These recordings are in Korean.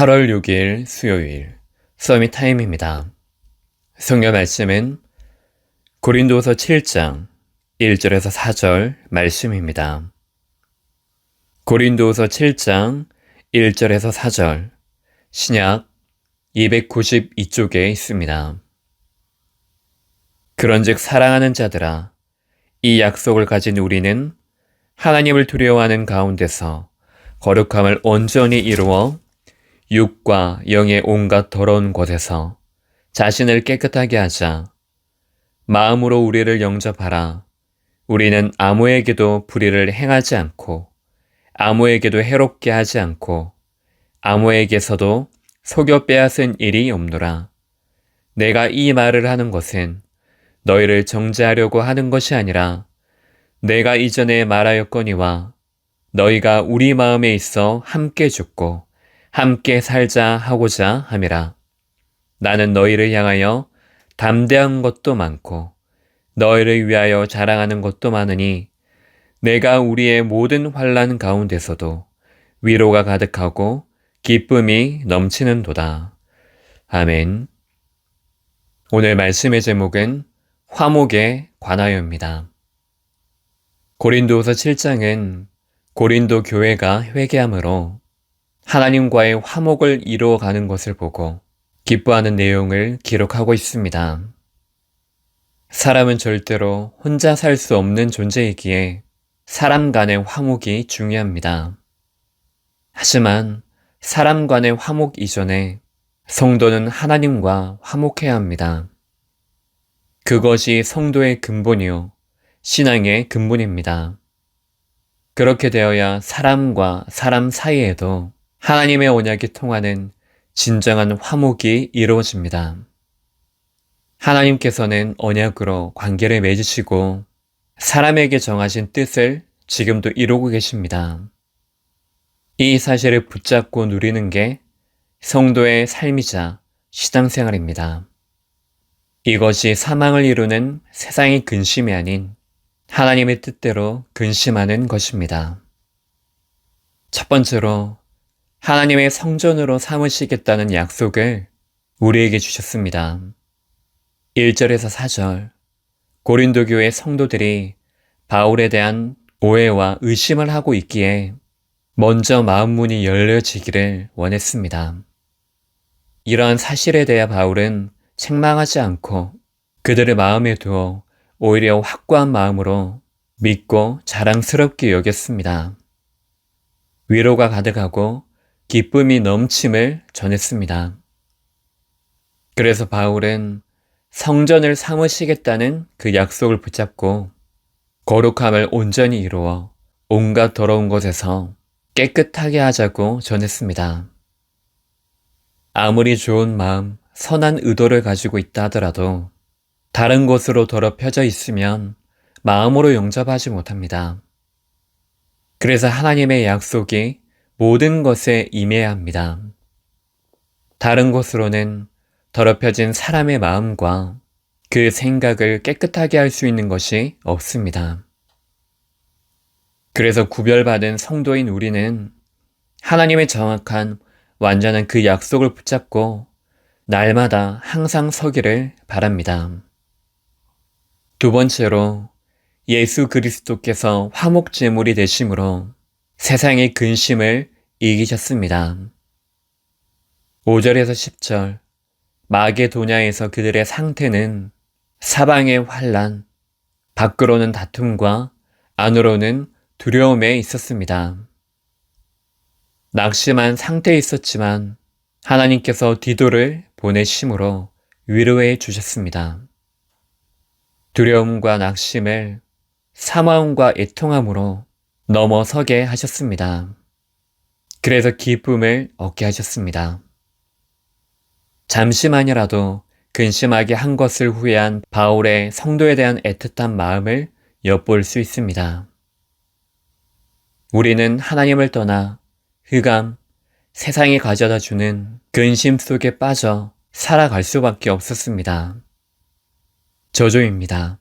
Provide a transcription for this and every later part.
8월 6일 수요일 서밋 타임입니다. 성경 말씀은 고린도서 7장 1절에서 4절 말씀입니다. 고린도서 7장 1절에서 4절 신약 292쪽에 있습니다. 그런즉 사랑하는 자들아, 이 약속을 가진 우리는 하나님을 두려워하는 가운데서 거룩함을 온전히 이루어 육과 영의 온갖 더러운 곳에서 자신을 깨끗하게 하자. 마음으로 우리를 영접하라. 우리는 아무에게도 불의를 행하지 않고 아무에게도 해롭게 하지 않고 아무에게서도 속여 빼앗은 일이 없노라. 내가 이 말을 하는 것은 너희를 정죄하려고 하는 것이 아니라 내가 이전에 말하였거니와 너희가 우리 마음에 있어 함께 죽고 함께 살자 하고자 함이라. 나는 너희를 향하여 담대한 것도 많고 너희를 위하여 자랑하는 것도 많으니 내가 우리의 모든 환난 가운데서도 위로가 가득하고 기쁨이 넘치는도다. 아멘. 오늘 말씀의 제목은 화목에 관하여입니다. 고린도서 7장은 고린도 교회가 회개함으로 하나님과의 화목을 이루어가는 것을 보고 기뻐하는 내용을 기록하고 있습니다. 사람은 절대로 혼자 살 수 없는 존재이기에 사람 간의 화목이 중요합니다. 하지만 사람 간의 화목 이전에 성도는 하나님과 화목해야 합니다. 그것이 성도의 근본이요, 신앙의 근본입니다. 그렇게 되어야 사람과 사람 사이에도 하나님의 언약이 통하는 진정한 화목이 이루어집니다. 하나님께서는 언약으로 관계를 맺으시고 사람에게 정하신 뜻을 지금도 이루고 계십니다. 이 사실을 붙잡고 누리는 게 성도의 삶이자 신앙생활입니다. 이것이 사망을 이루는 세상의 근심이 아닌 하나님의 뜻대로 근심하는 것입니다. 첫 번째로 하나님의 성전으로 삼으시겠다는 약속을 우리에게 주셨습니다. 1절에서 4절 고린도 교회 성도들이 바울에 대한 오해와 의심을 하고 있기에 먼저 마음문이 열려지기를 원했습니다. 이러한 사실에 대해 바울은 책망하지 않고 그들의 마음에 두어 오히려 확고한 마음으로 믿고 자랑스럽게 여겼습니다. 위로가 가득하고 기쁨이 넘침을 전했습니다. 그래서 바울은 성전을 삼으시겠다는 그 약속을 붙잡고 거룩함을 온전히 이루어 온갖 더러운 것에서 깨끗하게 하자고 전했습니다. 아무리 좋은 마음, 선한 의도를 가지고 있다 하더라도 다른 곳으로 더럽혀져 있으면 마음으로 영접하지 못합니다. 그래서 하나님의 약속이 모든 것에 임해야 합니다. 다른 곳으로는 더럽혀진 사람의 마음과 그 생각을 깨끗하게 할 수 있는 것이 없습니다. 그래서 구별받은 성도인 우리는 하나님의 정확한 완전한 그 약속을 붙잡고 날마다 항상 서기를 바랍니다. 두 번째로 예수 그리스도께서 화목제물이 되심으로 세상의 근심을 이기셨습니다. 5절에서 10절 마게도냐에서 그들의 상태는 사방의 환난, 밖으로는 다툼과 안으로는 두려움에 있었습니다. 낙심한 상태에 있었지만 하나님께서 디도를 보내심으로 위로해 주셨습니다. 두려움과 낙심을 사모함과 애통함으로 넘어서게 하셨습니다. 그래서 기쁨을 얻게 하셨습니다. 잠시만이라도 근심하게 한 것을 후회한 바울의 성도에 대한 애틋한 마음을 엿볼 수 있습니다. 우리는 하나님을 떠나 흑암, 세상이 가져다 주는 근심 속에 빠져 살아갈 수밖에 없었습니다. 저주입니다.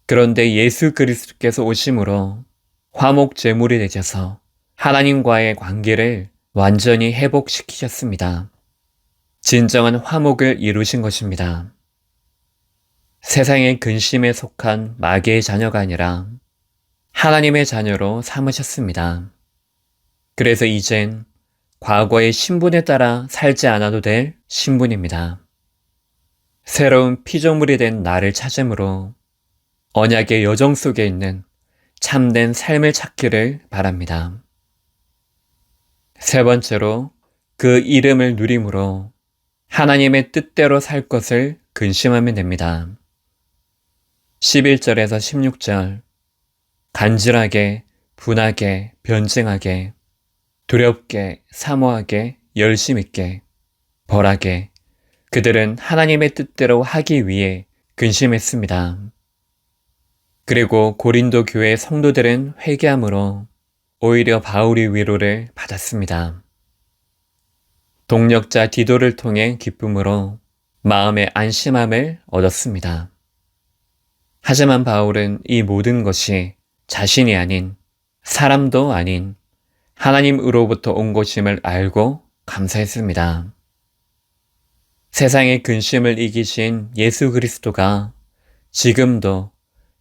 그런데 예수 그리스도께서 오심으로 화목 제물이 되셔서 하나님과의 관계를 완전히 회복시키셨습니다. 진정한 화목을 이루신 것입니다. 세상의 근심에 속한 마귀의 자녀가 아니라 하나님의 자녀로 삼으셨습니다. 그래서 이젠 과거의 신분에 따라 살지 않아도 될 신분입니다. 새로운 피조물이 된 나를 찾음으로 언약의 여정 속에 있는 참된 삶을 찾기를 바랍니다. 세 번째로 그 이름을 누림으로 하나님의 뜻대로 살 것을 근심하면 됩니다. 11절에서 16절 간절하게, 분하게, 변증하게, 두렵게, 사모하게, 열심있게, 벌하게 그들은 하나님의 뜻대로 하기 위해 근심했습니다. 그리고 고린도 교회 성도들은 회개함으로 오히려 바울의 위로를 받았습니다. 동력자 디도를 통해 기쁨으로 마음의 안심함을 얻었습니다. 하지만 바울은 이 모든 것이 자신이 아닌 사람도 아닌 하나님으로부터 온 것임을 알고 감사했습니다. 세상의 근심을 이기신 예수 그리스도가 지금도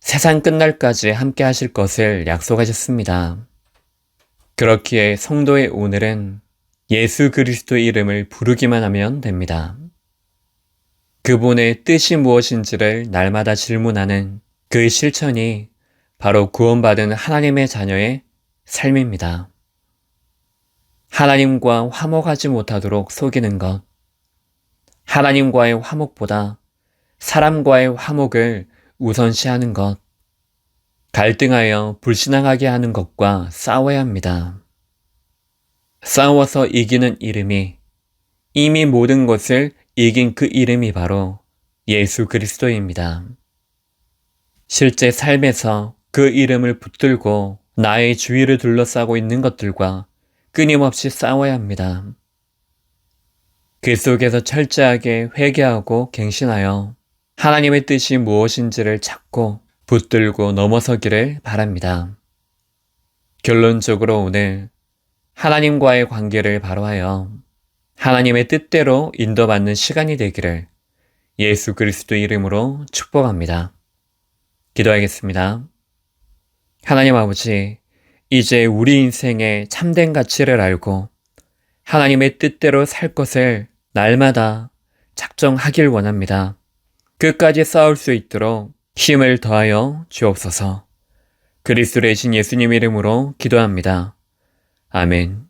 세상 끝날까지 함께 하실 것을 약속하셨습니다. 그렇기에 성도의 오늘은 예수 그리스도의 이름을 부르기만 하면 됩니다. 그분의 뜻이 무엇인지를 날마다 질문하는 그 실천이 바로 구원받은 하나님의 자녀의 삶입니다. 하나님과 화목하지 못하도록 속이는 것, 하나님과의 화목보다 사람과의 화목을 우선시하는 것, 갈등하여 불신앙하게 하는 것과 싸워야 합니다. 싸워서 이기는 이름이 이미 모든 것을 이긴 그 이름이 바로 예수 그리스도입니다. 실제 삶에서 그 이름을 붙들고 나의 주위를 둘러싸고 있는 것들과 끊임없이 싸워야 합니다. 그 속에서 철저하게 회개하고 갱신하여 하나님의 뜻이 무엇인지를 찾고 붙들고 넘어서기를 바랍니다. 결론적으로 오늘 하나님과의 관계를 바로하여 하나님의 뜻대로 인도받는 시간이 되기를 예수 그리스도 이름으로 축복합니다. 기도하겠습니다. 하나님 아버지, 이제 우리 인생의 참된 가치를 알고 하나님의 뜻대로 살 것을 날마다 작정하길 원합니다. 끝까지 싸울 수 있도록 힘을 더하여 주옵소서. 그리스도의 신 예수님 이름으로 기도합니다. 아멘.